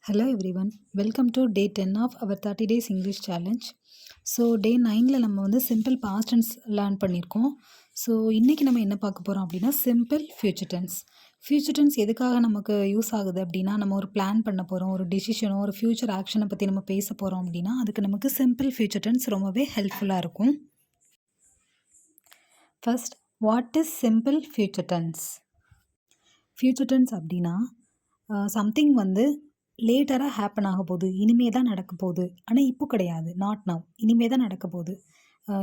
Hello everyone, welcome to day 10 of our 30 days English challenge. So day 9ல் நம்ம வந்து simple past tense learn பண்ணியிருக்கோம். So இன்றைக்கி நம்ம என்ன பார்க்க போகிறோம் அப்படின்னா simple future tense. Future tense எதுக்காக நமக்கு யூஸ் ஆகுது அப்படின்னா, நம்ம ஒரு பிளான் பண்ண போகிறோம், ஒரு டிசிஷனோ ஒரு ஃப்யூச்சர் ஆக்ஷனை பற்றி நம்ம பேச போகிறோம் அப்படின்னா அதுக்கு நமக்கு சிம்பிள் ஃப்யூச்சர் டென்ஸ் ரொம்பவே ஹெல்ப்ஃபுல்லாக இருக்கும். First, what is simple future tense? Future tense அப்படின்னா சம்திங் வந்து லேட்டராக ஹேப்பன் ஆக போகுது, இனிமே தான் நடக்க போகுது, ஆனால் இப்போ கிடையாது, நாட் நவ், இனிமே தான் நடக்க போகுது.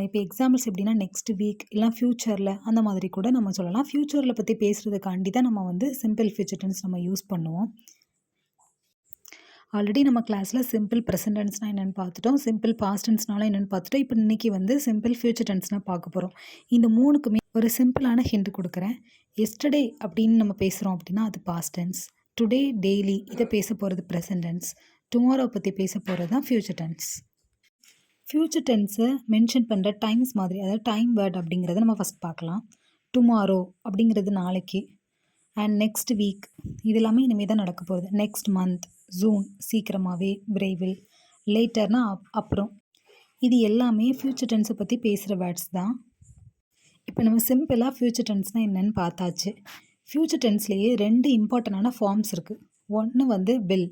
இப்போ எக்ஸாம்பிள்ஸ் எப்படின்னா நெக்ஸ்ட் வீக் இல்லை ஃப்யூச்சரில் அந்த மாதிரி கூட நம்ம சொல்லலாம். ஃப்யூச்சரில் பற்றி பேசுகிறதுக்காண்டி தான் நம்ம வந்து சிம்பிள் ஃப்யூச்சர் டென்ஸ் நம்ம யூஸ் பண்ணுவோம். ஆல்ரெடி நம்ம கிளாஸில் சிம்பிள் ப்ரெசன்ட் டென்ஸ்னால் என்னென்னு பார்த்துட்டோம், சிம்பிள் பாஸ்ட் டென்ஸ்னாலும் என்னென்னு பார்த்துட்டோம். இப்போ இன்றைக்கி வந்து சிம்பிள் ஃப்யூச்சர் டென்ஸ்னால் பார்க்க போகிறோம். இந்த மூணுக்குமே ஒரு சிம்பிளான ஹிண்ட் கொடுக்குறேன். எஸ்டர்டே அப்படின்னு நம்ம பேசுகிறோம் அப்படின்னா அது பாஸ்ட் டென்ஸ். டுடே, டெய்லி இதை பேச போகிறது ப்ரெசன்ட் டென்ஸ். டுமாரோ பற்றி பேச போகிறது தான் ஃப்யூச்சர் டென்ஸ். ஃப்யூச்சர் டென்ஸை மென்ஷன் பண்ணுற டைம்ஸ் மாதிரி, அதாவது டைம் வேர்ட் அப்படிங்கிறத நம்ம ஃபஸ்ட் பார்க்கலாம். டுமாரோ அப்படிங்கிறது நாளைக்கு, அண்ட் நெக்ஸ்ட் வீக் இது எல்லாமே இனிமேல் தான் நடக்க போகுது. நெக்ஸ்ட் மந்த், ஜூன் சீக்கிரமாகவே, விரைவில், லேட்டர்னா அப்புறம், இது எல்லாமே ஃப்யூச்சர் டென்ஸை பற்றி பேசுகிற வேர்ட்ஸ் தான். இப்போ நம்ம சிம்பிளாக ஃப்யூச்சர் டென்ஸ்னால் என்னென்னு பார்த்தாச்சு. ஃப்யூச்சர் டென்ஸ்லேயே ரெண்டு இம்பார்ட்டண்டான ஃபார்ம்ஸ் இருக்குது. ஒன்று வந்து வில்,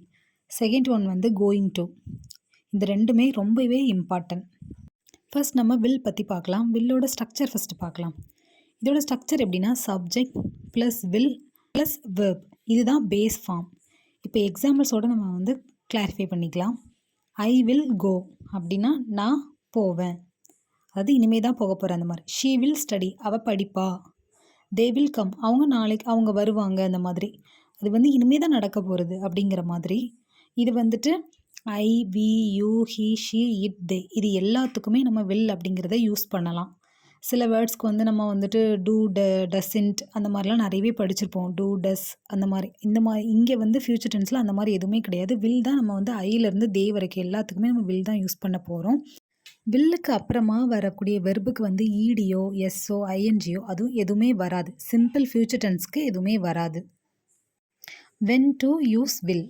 செகண்ட் ஒன் வந்து கோயிங் டு. இந்த ரெண்டுமே ரொம்பவே இம்பார்ட்டன்ட். ஃபர்ஸ்ட் நம்ம வில் பற்றி பார்க்கலாம். வில்லோட ஸ்ட்ரக்சர் ஃபஸ்ட்டு பார்க்கலாம். இதோட ஸ்ட்ரக்சர் எப்படின்னா subject plus will plus verb, இதுதான் பேஸ் ஃபார்ம். இப்போ எக்ஸாம்பிள்ஸோடு நம்ம வந்து கிளாரிஃபை பண்ணிக்கலாம். ஐ வில் கோ அப்படின்னா நான் போவேன், அது இனிமே தான் போக போகிறேன் அந்த மாதிரி. ஷீ வில் ஸ்டடி, அவள் படிப்பா. தே வில் கம், அவங்க நாளைக்கு அவங்க வருவாங்க, அந்த மாதிரி. அது வந்து இனிமே தான் நடக்க போகிறது அப்படிங்கிற மாதிரி. இது வந்துட்டு I, we, you, he, she, it, they, இது எல்லாத்துக்குமே நம்ம வில் அப்படிங்கிறத யூஸ் பண்ணலாம். சில வேர்ட்ஸ்க்கு வந்து நம்ம வந்துட்டு டூ, டசன்ட் அந்த மாதிரிலாம் நிறையவே படிச்சிருப்போம். டூ, டஸ் அந்த மாதிரி. இந்த மாதிரி இங்கே வந்து ஃப்யூச்சர் டென்ஸில் அந்த மாதிரி எதுவுமே கிடையாது. வில் தான் நம்ம வந்து ஐலேருந்து தே வரைக்கும் எல்லாத்துக்குமே நம்ம வில் தான் யூஸ் பண்ண போகிறோம். வில்லுக்கு அப்புறமா வரக்கூடிய வெர்புக்கு வந்து ஈடியோ, எஸ்ஸோ, ஐஎன்ஜியோ அதுவும் எதுவுமே வராது. சிம்பிள் ஃப்யூச்சர் டென்ஸ்க்கு எதுவுமே வராது. வென் டு யூஸ் வில்,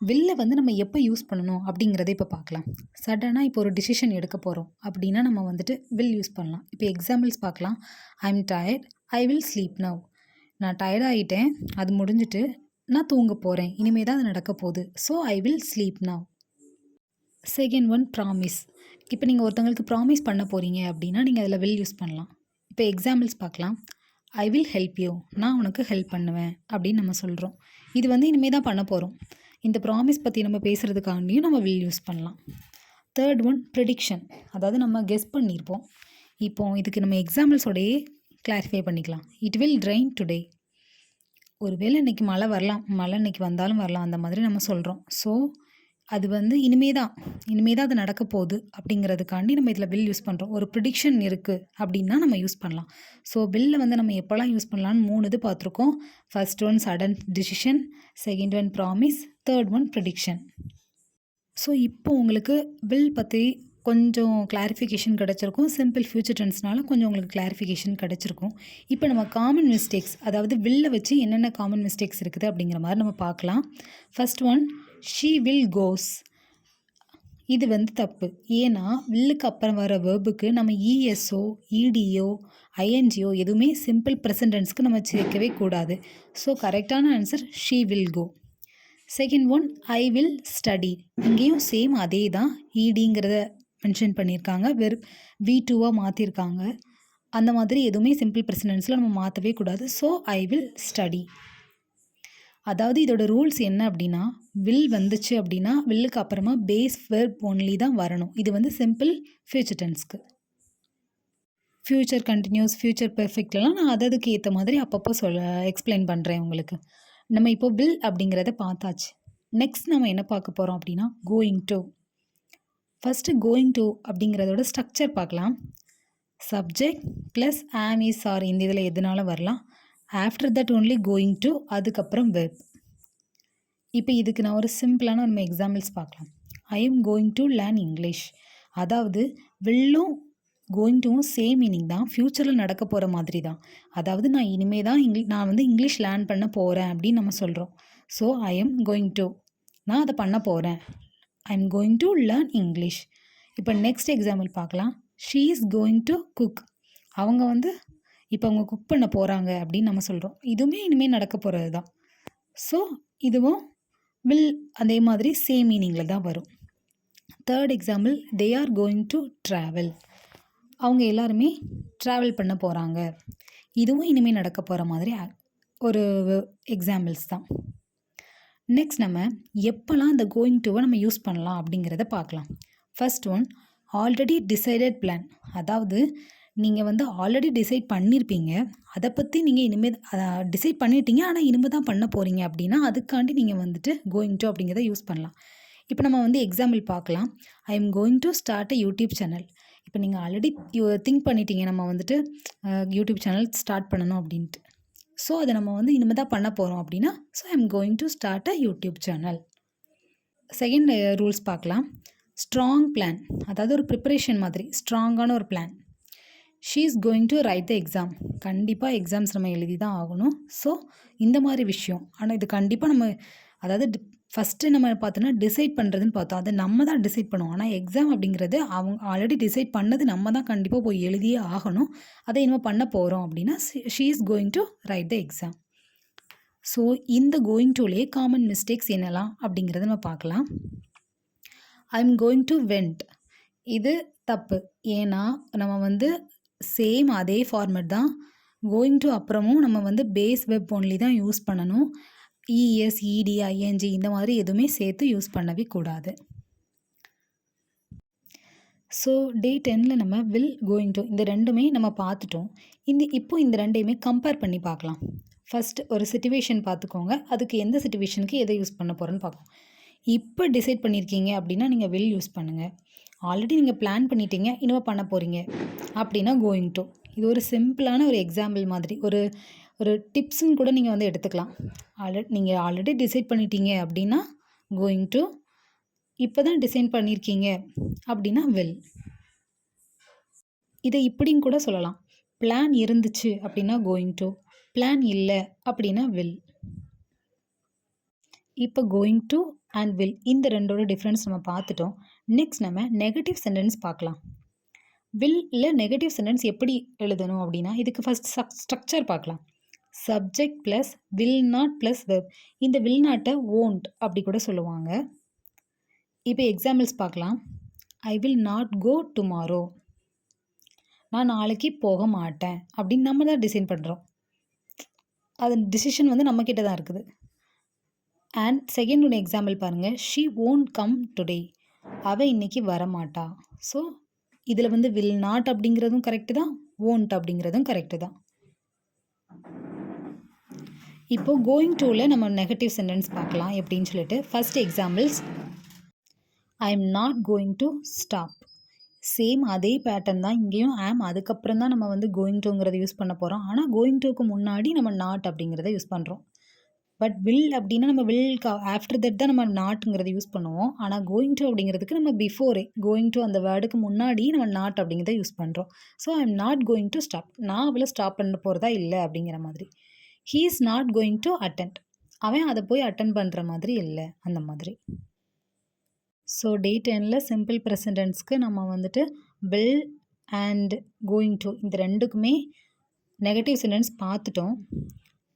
வில்லை வந்து நம்ம எப்போ யூஸ் பண்ணணும் அப்படிங்கிறத இப்போ பார்க்கலாம். சடனாக இப்போ ஒரு டிசிஷன் எடுக்க போகிறோம் அப்படின்னா நம்ம வந்துட்டு வில் யூஸ் பண்ணலாம். இப்போ எக்ஸாம்பிள்ஸ் பார்க்கலாம். I am tired, I will sleep now. நான் டயர்ட் ஆகிட்டேன், அது முடிஞ்சிட்டு நான் தூங்க போகிறேன், இனிமேல் தான் அது நடக்க போகுது, so I will sleep now. Second one promise. இப்போ நீங்கள் ஒருத்தவங்களுக்கு ப்ராமிஸ் பண்ண போகிறீங்க அப்படின்னா நீங்கள் அதில் வில் யூஸ் பண்ணலாம். இப்போ எக்ஸாம்பிள்ஸ் பார்க்கலாம். ஐ வில் ஹெல்ப் யூ, நான் உனக்கு ஹெல்ப் பண்ணுவேன் அப்படின்னு நம்ம சொல்கிறோம். இது வந்து இனிமேல் தான் பண்ண போகிறோம். இந்த ப்ராமிஸ் பற்றி நம்ம பேசுகிறதுக்காண்டியும் நம்ம வில் யூஸ் பண்ணலாம். தேர்ட் ஒன் ப்ரெடிக்ஷன், அதாவது நம்ம கெஸ் பண்ணியிருப்போம். இப்போது இதுக்கு நம்ம எக்ஸாம்பிள்ஸோடையே கிளாரிஃபை பண்ணிக்கலாம். இட் வில் ரெயின் டுடே, ஒருவேளை இன்றைக்கி மழை வரலாம், மழை இன்றைக்கி வந்தாலும் வரலாம், அந்த மாதிரி நம்ம சொல்கிறோம். ஸோ அது வந்து இனிமே தான் அது நடக்க போகுது அப்படிங்கிறதுக்காண்டி நம்ம இதில் வில் யூஸ் பண்ணுறோம். ஒரு ப்ரிடிக்ஷன் இருக்குது அப்படின்னா நம்ம யூஸ் பண்ணலாம். ஸோ வில்லை வந்து நம்ம எப்போல்லாம் யூஸ் பண்ணலான்னு 3 இது பார்த்துருக்கோம். First one sudden decision, second one promise, third one prediction. So இப்போ உங்களுக்கு வில் பற்றி கொஞ்சம் கிளாரிஃபிகேஷன் கிடச்சிருக்கும். சிம்பிள் ஃப்யூச்சர் டென்ஸ்னால கொஞ்சம் உங்களுக்கு கிளாரிஃபிகேஷன் கிடச்சிருக்கும். இப்போ நம்ம காமன் மிஸ்டேக்ஸ், அதாவது வில்லை வச்சு என்னென்ன காமன் மிஸ்டேக்ஸ் இருக்குது அப்படிங்கிற மாதிரி நம்ம பார்க்கலாம். ஃபர்ஸ்ட் ஒன் ஷீ வில் கோஸ். இது வந்து தப்பு. ஏன்னா வில்லுக்கு அப்புறம் வர வேர்புக்கு நம்ம இஎஸ்ஓ, இடிஓ, ஐஎன்ஜிஓ எதுவுமே சிம்பிள் ப்ரெசன்ட் டென்ஸ்க்கு நம்ம சேர்க்கவே கூடாது. ஸோ கரெக்டான answer she will go. Second one I will study. இங்கேயும் சேம் அதே தான், இடிங்கிறத மென்ஷன் பண்ணியிருக்காங்க, வெறும் V2வாக மாற்றிருக்காங்க. அந்த மாதிரி எதுவுமே சிம்பிள் ப்ரெசன்ட் டென்ஸில் நம்ம மாற்றவே கூடாது. So I will study. அதாவது இதோட ரூல்ஸ் என்ன அப்படின்னா, வில் வந்துச்சு அப்படின்னா வில்லுக்கு அப்புறமா பேஸ் வெர்ப் ஒன்லி தான் வரணும். இது வந்து சிம்பிள் ஃப்யூச்சர் டென்ஸ்க்கு. ஃப்யூச்சர் கண்டினியூஸ், ஃப்யூச்சர் பெர்ஃபெக்ட்லாம் நான் அதுக்கு ஏற்ற மாதிரி அப்பப்போ எக்ஸ்பிளைன் பண்ணுறேன் உங்களுக்கு. நம்ம இப்போ வில் அப்படிங்கிறத பார்த்தாச்சு. நெக்ஸ்ட் நம்ம என்ன பார்க்க போகிறோம் அப்படின்னா going to. First going to அப்படிங்கிறதோட ஸ்ட்ரக்சர் பார்க்கலாம். Subject plus am, is, are, இந்த இதில் எதுனாலும் வரலாம். After that only going to, அதுக்கப்புறம் வெர்ப். இப்போ இதுக்கு நான் ஒரு சிம்பிளான நம்ம எக்ஸாம்பிள்ஸ் பார்க்கலாம். I am going to learn English. அதாவது வில்லும் கோயிங் டுவும் சேம் மீனிங் தான், ஃப்யூச்சரில் நடக்க போகிற மாதிரி தான். அதாவது நான் இனிமே தான் நான் வந்து இங்கிலீஷ் லேர்ன் பண்ண போகிறேன் அப்படின்னு நம்ம சொல்கிறோம். So I am going to. நான் அதை பண்ண போகிறேன். ஐ am going to learn English. இப்போ நெக்ஸ்ட் எக்ஸாம்பிள் பார்க்கலாம். She is going to cook. அவங்க வந்து இப்போ அவங்க குக் பண்ண போகிறாங்க அப்படின்னு நம்ம சொல்கிறோம். இதுவுமே இனிமேல் நடக்க போகிறது தான். ஸோ இதுவும் வில் அதே மாதிரி சேம் மீனிங்கில் தான் வரும். Third example, they are going to travel. அவங்க எல்லாருமே ட்ராவல் பண்ண போகிறாங்க. இதுவும் இனிமேல் நடக்க போகிற மாதிரி ஒரு எக்ஸாம்பிள்ஸ் தான். நெக்ஸ்ட் நம்ம எப்போல்லாம் இந்த கோயிங் டுவை நம்ம யூஸ் பண்ணலாம் அப்படிங்கிறத பார்க்கலாம். First one, already decided plan. அதாவது நீங்கள் வந்து ஆல்ரெடி டிசைட் பண்ணியிருப்பீங்க, அதை பற்றி நீங்கள் இனிமேல் டிசைட் பண்ணிட்டீங்க, ஆனால் இனிமேல் தான் பண்ண போகிறீங்க அப்படின்னா அதுக்காண்டி நீங்கள் வந்துட்டு கோயிங் டு அப்படிங்கிறத யூஸ் பண்ணலாம். இப்போ நம்ம வந்து எக்ஸாம்பிள் பார்க்கலாம். I am going to start a YouTube channel. இப்போ நீங்கள் ஆல்ரெடி திங்க் பண்ணிட்டீங்க நம்ம வந்துட்டு யூடியூப் சேனல் ஸ்டார்ட் பண்ணணும் அப்படின்ட்டு. ஸோ அதை நம்ம வந்து இனிமேல் தான் பண்ண போகிறோம் அப்படின்னா, so I am going to start a YouTube channel. Second rules பார்க்கலாம். ஸ்ட்ராங் பிளான், அதாவது ஒரு ப்ரிப்பரேஷன் மாதிரி ஸ்ட்ராங்கான ஒரு plan. She is going to right the exam. கண்டிப்பாக எக்ஸாம்ஸ் நம்ம எழுதி தான் ஆகணும். ஸோ இந்த மாதிரி விஷயம். ஆனால் இது கண்டிப்பாக நம்ம அதாவது ஃபஸ்ட்டு நம்ம பார்த்தோன்னா டிசைட் பண்ணுறதுன்னு பார்த்தோம். அதை நம்ம தான் டிசைட் பண்ணுவோம். ஆனால் எக்ஸாம் அப்படிங்கிறது அவங்க ஆல்ரெடி டிசைட் பண்ணது நம்ம தான் கண்டிப்பாக போய் எழுதியே ஆகணும். அதை இனிமேல் பண்ண போகிறோம் அப்படின்னா she is going to right the exam. So இந்த கோயிங் டுலேயே காமன் மிஸ்டேக்ஸ் என்னலாம் அப்படிங்கிறத நம்ம பார்க்கலாம். I am going to went. இது தப்பு. ஏன்னா நம்ம வந்து சேம் அதே ஃபார்மேட் தான். கோயிங் டு அப்புறமும் நம்ம வந்து பேஸ் வெப் ஒன்லி தான் யூஸ் பண்ணணும். இஎஸ், இடி, ஐஎன்ஜி இந்த மாதிரி எதுவுமே சேர்த்து யூஸ் பண்ணவே கூடாது. ஸோ டே 10ல் நம்ம வில், கோயிங் டு இந்த ரெண்டுமே நம்ம பார்த்துட்டோம். இப்போ இந்த ரெண்டையுமே கம்பேர் பண்ணி பார்க்கலாம். ஃபஸ்ட் ஒரு சிச்சுவேஷன் பார்த்துக்கோங்க. அதுக்கு எந்த சிச்சுவேஷனுக்கு எதை யூஸ் பண்ண போகிறோன்னு பார்ப்போம். இப்போ டிசைட் பண்ணியிருக்கீங்க அப்படின்னா நீங்கள் வில் யூஸ் பண்ணுங்கள். ஆல்ரெடி நீங்கள் பிளான் பண்ணிட்டீங்க, இனிமேல் பண்ண போகிறீங்க அப்படின்னா கோயிங் டு. இது ஒரு சிம்பிளான ஒரு எக்ஸாம்பிள் மாதிரி, ஒரு டிப்ஸுன்னு கூட நீங்கள் வந்து எடுத்துக்கலாம். நீங்கள் ஆல்ரெடி டிசைட் பண்ணிட்டீங்க அப்படின்னா கோயிங் டு, இப்போ தான் டிசைன் பண்ணியிருக்கீங்க அப்படின்னா வில். இதை இப்படின்னு கூட சொல்லலாம். பிளான் இருந்துச்சு அப்படின்னா கோயிங் டு, பிளான் இல்லை அப்படின்னா வில். இப்போ கோயிங் டு அண்ட் வில் இந்த ரெண்டோட டிஃப்ரென்ஸ் நம்ம பார்த்துட்டோம். நெக்ஸ்ட் நம்ம நெகட்டிவ் சென்டென்ஸ் பார்க்கலாம். வில் நெகட்டிவ் சென்டென்ஸ் எப்படி எழுதணும் அப்படின்னா இதுக்கு ஃபஸ்ட் ஸ்ட்ரக்சர் பார்க்கலாம். Subject plus will not plus verb. இந்த வில் நாட்டை ஓன்ட் அப்படி கூட சொல்லுவாங்க. இப்போ எக்ஸாம்பிள்ஸ் பார்க்கலாம். I will not go tomorrow. நான் நாளைக்கு போக மாட்டேன் அப்படின்னு நம்ம தான் டிசைன் பண்ணுறோம். அது டிசிஷன் வந்து நம்மக்கிட்ட தான் இருக்குது. அண்ட் செகண்ட் ஒன்று எக்ஸாம்பிள் பாருங்கள். She won't come today. அவள் இன்னைக்கு வரமாட்டா. ஸோ இதில் வந்து வில் நாட் அப்படிங்கிறதும் கரெக்டு தான், ஓன்ட் அப்படிங்கிறதும் கரெக்டு தான். இப்போ கோயிங் டுவில் நம்ம நெகட்டிவ் சென்டென்ஸ் பார்க்கலாம் எப்படின்னு சொல்லிட்டு. First examples, I am not going to stop. Same அதே பேட்டர்ன் தான் இங்கேயும். ஆம் அதுக்கப்புறம் தான் நம்ம வந்து கோயிங் டுங்கிறத யூஸ் பண்ண போகிறோம். ஆனால் கோயிங் டுக்கு முன்னாடி நம்ம நாட் அப்படிங்கிறத யூஸ் பண்ணுறோம். பட் வில் அப்படின்னா நம்ம வில் ஆஃப்டர் தட் தான் நம்ம நாட்டுங்கிறத யூஸ் பண்ணுவோம். ஆனால் கோயிங் டு அப்படிங்கிறதுக்கு நம்ம பிஃபோரே கோயிங் டு அந்த வேர்டுக்கு முன்னாடி நம்ம நாட் அப்படிங்கிறத யூஸ் பண்ணுறோம். So I am not going to stop. நான் அவளை ஸ்டாப் பண்ண போகிறதா இல்லை அப்படிங்கிற மாதிரி. He is not going to attend. அவன் அதை போய் அட்டென்ட் பண்ணுற மாதிரி இல்லை அந்த மாதிரி. ஸோ டே 10ல் சிம்பிள் ப்ரெசன்டென்ஸ்க்கு நம்ம வந்துட்டு வில் அண்ட் கோயிங் டு இந்த ரெண்டுக்குமே நெகட்டிவ் சென்டென்ஸ் பார்த்துட்டோம்.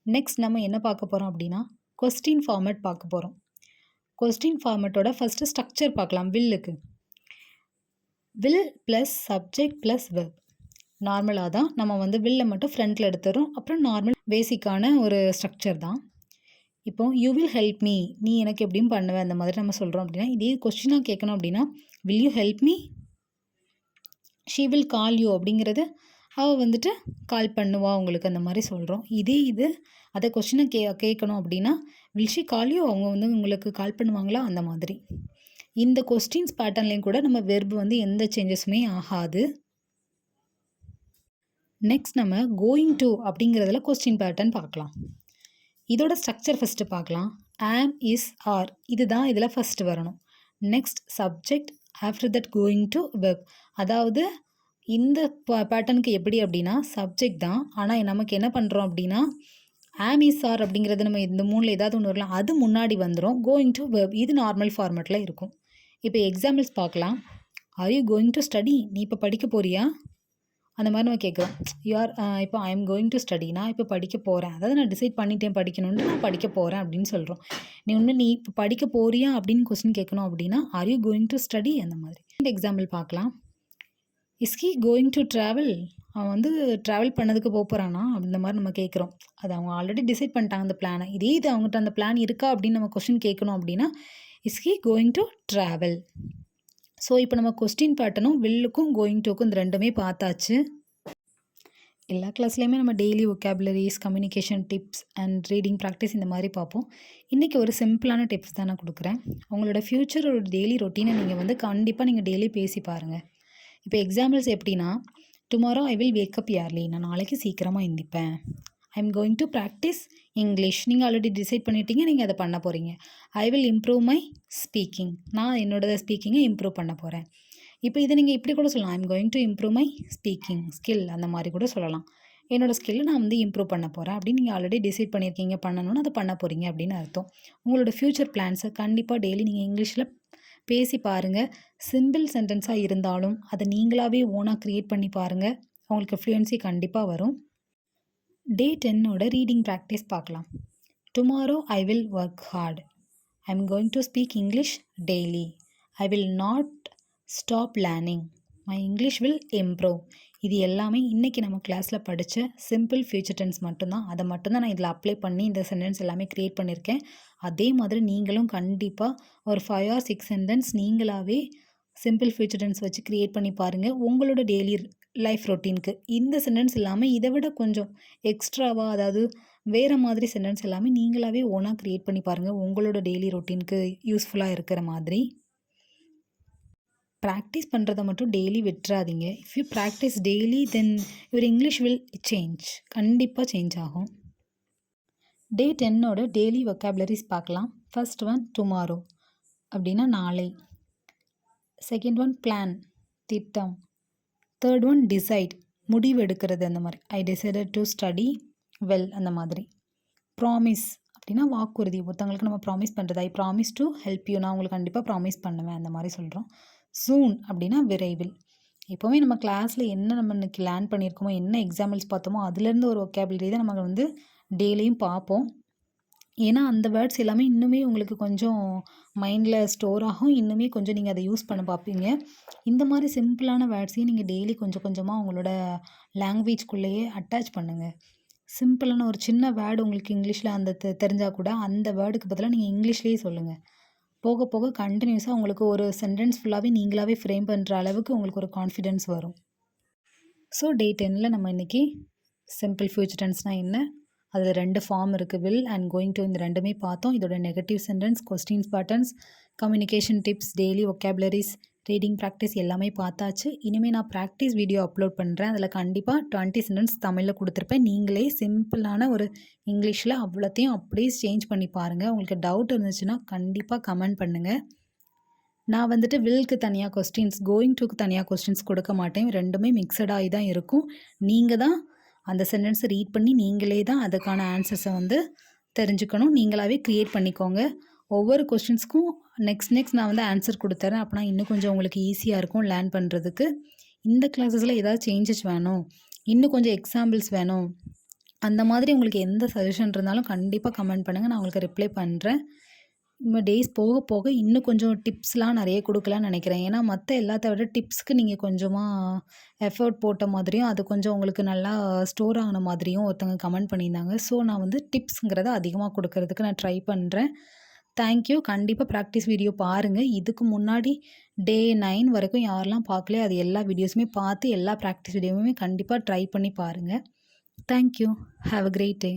நெக்ஸ்ட் நம்ம என்ன பார்க்க போகிறோம் அப்படின்னா கொஸ்டின் ஃபார்மேட் பார்க்க போகிறோம். கொஸ்டின் ஃபார்மேட்டோட ஃபஸ்ட்டு ஸ்ட்ரக்சர் பார்க்கலாம். வில்லுக்கு will plus subject plus verb. நார்மலாக தான் நம்ம வந்து வில்லை மட்டும் ஃப்ரண்ட்டில் எடுத்துறோம். அப்புறம் நார்மல் பேசிக்கான ஒரு ஸ்ட்ரக்சர் தான். இப்போ யூ வில் ஹெல்ப் மீ, நீ எனக்கு எப்படியும் பண்ணுவேன் அந்த மாதிரி நம்ம சொல்கிறோம் அப்படின்னா இதே கொஸ்டினாக கேட்கணும் அப்படின்னா will you help me. She will call you அப்படிங்கிறது அவள் வந்துட்டு கால் பண்ணுவா உங்களுக்கு அந்த மாதிரி சொல்கிறோம். இது அதை கொஸ்டினை கேட்கணும் அப்படின்னா வில் ஷி கால் யூ, அவங்க வந்து உங்களுக்கு கால் பண்ணுவாங்களா அந்த மாதிரி. இந்த கொஸ்டின்ஸ் பேட்டர்ன்லேயும் கூட நம்ம வெர்பு வந்து எந்த சேஞ்சஸுமே ஆகாது. நெக்ஸ்ட் நம்ம கோயிங் டு அப்படிங்கிறதுல கொஸ்டின் பேட்டர்ன் பார்க்கலாம். இதோட ஸ்ட்ரக்சர் ஃபஸ்ட்டு பார்க்கலாம். ஆம், இஸ், ஆர் இதுதான் இதில் ஃபஸ்ட்டு வரணும். Next subject, after that going to verb. அதாவது இந்த பேட்டர்னுக்கு எப்படி அப்படின்னா சப்ஜெக்ட் தான். ஆனால் நமக்கு என்ன பண்ணுறோம் அப்படின்னா ஆம் இஸ் ஆர் அப்படிங்கிறது நம்ம இந்த 3ல் ஏதாவது ஒன்று வரலாம், அது முன்னாடி வந்துடும். கோயிங் டு வெர்ப் இது நார்மல் ஃபார்மேட்டில் இருக்கும். இப்போ எக்ஸாம்பிள்ஸ் பார்க்கலாம். Are you going to study? நீ இப்போ படிக்க போறியா? அந்த மாதிரி நம்ம கேட்குறோம். யூஆர் இப்போ ஐ எம் கோயிங் டு ஸ்டடி, நான் இப்போ படிக்க போகிறேன், அதாவது நான் டிசைட் பண்ணிட்டேன் படிக்கணுன்ட்டு, நான் படிக்க போகிறேன் அப்படின்னு சொல்கிறோம். நீ இப்போ படிக்க போறியா அப்படின்னு கொஸ்டின் கேட்கணும் அப்படின்னா are you going to study அந்த மாதிரி. இந்த எக்ஸாம்பிள் பார்க்கலாம். Is he going to travel? அவன் வந்து ட்ராவல் பண்ணதுக்கு போகிறானா அந்த மாதிரி நம்ம கேட்குறோம். அது அவங்க ஆல்ரெடி டிசைட் பண்ணிட்டாங்க அந்த பிளானை. இதே இது அவங்ககிட்ட அந்த பிளான் இருக்கா அப்படின்னு நம்ம கொஸ்டின் கேட்கணும் அப்படின்னா is he going to travel. So இப்போ நம்ம கொஸ்டின் பேட்டர்னும் வில்லுக்கும் கோயிங் டுக்கும் இந்த ரெண்டுமே பார்த்தாச்சு. எல்லா கிளாஸ்லேயுமே நம்ம daily vocabularies, communication tips and reading practice இந்த மாதிரி பார்ப்போம். இன்றைக்கி ஒரு சிம்பிளான டிப்ஸ் தான் நான் கொடுக்குறேன். உங்களோட ஃப்யூச்சரோட டெய்லி ரொட்டீனை நீங்கள் வந்து கண்டிப்பாக நீங்கள் டெய்லி பேசி பாருங்கள். இப்போ எக்ஸாம்பிள்ஸ் எப்படின்னா, tomorrow I will wake up early, நான் நாளைக்கு சீக்கிரமாக எந்திப்பேன். I am going to practice English, நீங்கள் ஆல்ரெடி டிசைட் பண்ணிட்டீங்க, நீங்கள் அதை பண்ண போகிறீங்க. I will improve my speaking, நான் என்னோட ஸ்பீக்கிங்கை இம்ப்ரூவ் பண்ண போகிறேன். இப்போ இதை நீங்கள் இப்படி கூட சொல்லலாம், ஐ am going to improve my speaking skill அந்த மாதிரி கூட சொல்லலாம். என்னோடய ஸ்கில்லை நான் வந்து இம்ப்ரூவ் பண்ண போகிறேன் அப்படின்னு நீங்கள் ஆல்ரெடி டிசைட் பண்ணியிருக்கீங்க, பண்ணணும்னு அதை பண்ண போகிறீங்க அப்படின்னு அர்த்தம். உங்களோட ஃப்யூச்சர் பிளான்ஸை கண்டிப்பாக டெய்லி நீங்கள் இங்கிலீஷில் பேசி பாருங்கள். சிம்பிள் சென்டென்ஸாக இருந்தாலும் அதை நீங்களாகவே ஓனாக க்ரியேட் பண்ணி பாருங்கள். உங்களுக்கு ஃப்ளூயன்சி கண்டிப்பாக வரும். டே 10ஓட ரீடிங் ப்ராக்டிஸ் பார்க்கலாம். Tomorrow I will work hard. I am going to speak English daily. I will not stop learning. My English will improve. இது எல்லாமே இன்றைக்கி நம்ம கிளாஸில் படித்த சிம்பிள் ஃபியூச்சர் டென்ஸ் மட்டும்தான். அதை மட்டும்தான் நான் இதில் அப்ளை பண்ணி இந்த சென்டென்ஸ் எல்லாமே க்ரியேட் பண்ணியிருக்கேன். அதே மாதிரி நீங்களும் கண்டிப்பாக ஒரு 5 or 6 சென்டென்ஸ் நீங்களாகவே சிம்பிள் ஃபியூச்சர் டென்ஸ் வச்சு க்ரியேட் பண்ணி பாருங்கள். உங்களோட டெய்லி லைஃப் ரொட்டீனுக்கு இந்த சென்டென்ஸ் இல்லாமல் இதை விட கொஞ்சம் எக்ஸ்ட்ராவாக, அதாவது வேறு மாதிரி சென்டென்ஸ் எல்லாமே நீங்களாகவே ஓனாக க்ரியேட் பண்ணி பாருங்கள். உங்களோட டெய்லி ரொட்டீனுக்கு யூஸ்ஃபுல்லாக இருக்கிற மாதிரி. ப்ராக்டிஸ் பண்ணுறதை மட்டும் டெய்லி விட்டுறாதீங்க. If you practice daily then your English will change, கண்டிப்பாக சேஞ்ச் ஆகும். டே 10ஓட டெய்லி வொக்காபுலரிஸ் பார்க்கலாம். ஃபர்ஸ்ட் ஒன் டுமாரோ அப்படின்னா நாளை. செகண்ட் ஒன் பிளான், திட்டம். தேர்ட் ஒன் டிசைட், முடிவு எடுக்கிறது அந்த மாதிரி. I decided to study well அந்த மாதிரி. ப்ராமிஸ் அப்படின்னா வாக்குறுதி, ஒருத்தவங்களுக்கு நம்ம ப்ராமிஸ் பண்ணுறது. I promise to help you, நான் உங்களுக்கு கண்டிப்பாக ப்ராமிஸ் பண்ணுவேன் அந்த மாதிரி சொல்கிறோம். சூன் அப்படின்னா விரைவில். எப்போவுமே நம்ம கிளாஸில் என்ன நம்ம இன்றைக்கி லேர்ன் பண்ணியிருக்கோமோ, என்ன எக்ஸாம்பிள்ஸ் பார்த்தோமோ அதுலேருந்து ஒரு ஒகேபுலரி தான் நம்ம வந்து டெய்லியும் பார்ப்போம். ஏன்னா அந்த வேர்ட்ஸ் எல்லாமே இன்னுமே உங்களுக்கு கொஞ்சம் மைண்டில் ஸ்டோர் ஆகும். இன்னுமே கொஞ்சம் நீங்கள் அதை யூஸ் பண்ண பார்ப்பீங்க. இந்த மாதிரி சிம்பிளான வேர்ட்ஸையும் நீங்கள் டெய்லி கொஞ்சம் கொஞ்சமாக உங்களோட லாங்குவேஜ்குள்ளேயே அட்டாச் பண்ணுங்கள். சிம்பிளான ஒரு சின்ன வேர்டு உங்களுக்கு இங்கிலீஷில் அந்த தெரிஞ்சால் கூட அந்த வேர்டுக்கு பதிலாக நீங்கள் இங்கிலீஷ்லேயே சொல்லுங்கள். போக போக கண்டினியூஸாக உங்களுக்கு ஒரு சென்டென்ஸ் ஃபுல்லாகவே நீங்களாகவே ஃப்ரேம் பண்ணுற அளவுக்கு உங்களுக்கு ஒரு கான்ஃபிடென்ஸ் வரும். ஸோ டே 10ல் நம்ம இன்றைக்கி சிம்பிள் ஃபியூச்சர் டென்ஸ்னால் என்ன, அதில் 2 ஃபார்ம் இருக்குது, வில் அண்ட் கோயிங் டு, இந்த ரெண்டுமே பார்த்தோம். இதோட negative sentence, questions patterns, communication tips, daily vocabularies, reading practice எல்லாமே பார்த்தாச்சு. இனிமேல் நான் ப்ராக்டிஸ் வீடியோ அப்லோட் பண்ணுறேன். அதில் கண்டிப்பாக 20 சென்டென்ஸ் தமிழில் கொடுத்துருப்பேன். நீங்களே சிம்பிளான ஒரு இங்கிலீஷில் அவ்வளோத்தையும் அப்படியே சேஞ்ச் பண்ணி பாருங்கள். உங்களுக்கு டவுட் இருந்துச்சுன்னா கண்டிப்பாக கமெண்ட் பண்ணுங்கள். நான் வந்துட்டு வில்க்கு தனியாக கொஸ்டின்ஸ், கோயிங் டுக்கு தனியாக கொஸ்டின்ஸ் கொடுக்க மாட்டேன். ரெண்டுமே மிக்சடாகி தான் இருக்கும். நீங்கள் தான் அந்த சென்டென்ஸை ரீட் பண்ணி நீங்களே தான் அதுக்கான ஆன்சர்ஸை வந்து தெரிஞ்சுக்கணும். நீங்களாகவே க்ரியேட் பண்ணிக்கோங்க. ஒவ்வொரு கொஸ்டின்ஸ்க்கும் நெக்ஸ்ட் நான் வந்து ஆன்சர் கொடுத்துறேன். அப்படின்னா இன்னும் கொஞ்சம் உங்களுக்கு ஈஸியாக இருக்கும் லேர்ன் பண்ணுறதுக்கு. இந்த கிளாஸஸில் ஏதாவது சேஞ்சஸ் வேணும், இன்னும் கொஞ்சம் எக்ஸாம்பிள்ஸ் வேணும், அந்த மாதிரி உங்களுக்கு எந்த சஜஷன் இருந்தாலும் கண்டிப்பாக கமெண்ட் பண்ணுங்கள். நான் உங்களுக்கு ரிப்ளை பண்ணுறேன். நம்ம டேஸ் போக போக இன்னும் கொஞ்சம் டிப்ஸ்லாம் நிறைய கொடுக்கலான்னு நினைக்கிறேன். ஏன்னா மற்ற எல்லாத்த விட டிப்ஸ்க்கு நீங்கள் கொஞ்சமாக எஃபர்ட் போட்ட மாதிரியும் அது கொஞ்சம் உங்களுக்கு நல்லா ஸ்டோர் ஆகின மாதிரியும் ஒருத்தவங்க கமெண்ட் பண்ணியிருந்தாங்க. ஸோ நான் வந்து டிப்ஸுங்கிறத அதிகமாக கொடுக்கறதுக்கு நான் ட்ரை பண்ணுறேன். தேங்க்யூ. கண்டிப்பாக ப்ராக்டிஸ் வீடியோ பாருங்கள். இதுக்கு முன்னாடி டே 9 வரைக்கும் யாரெல்லாம் பார்க்கலையோ அது எல்லா வீடியோஸுமே பார்த்து எல்லா ப்ராக்டிஸ் வீடியோவுமே கண்டிப்பாக ட்ரை பண்ணி பாருங்கள். Thank you. Have a great day.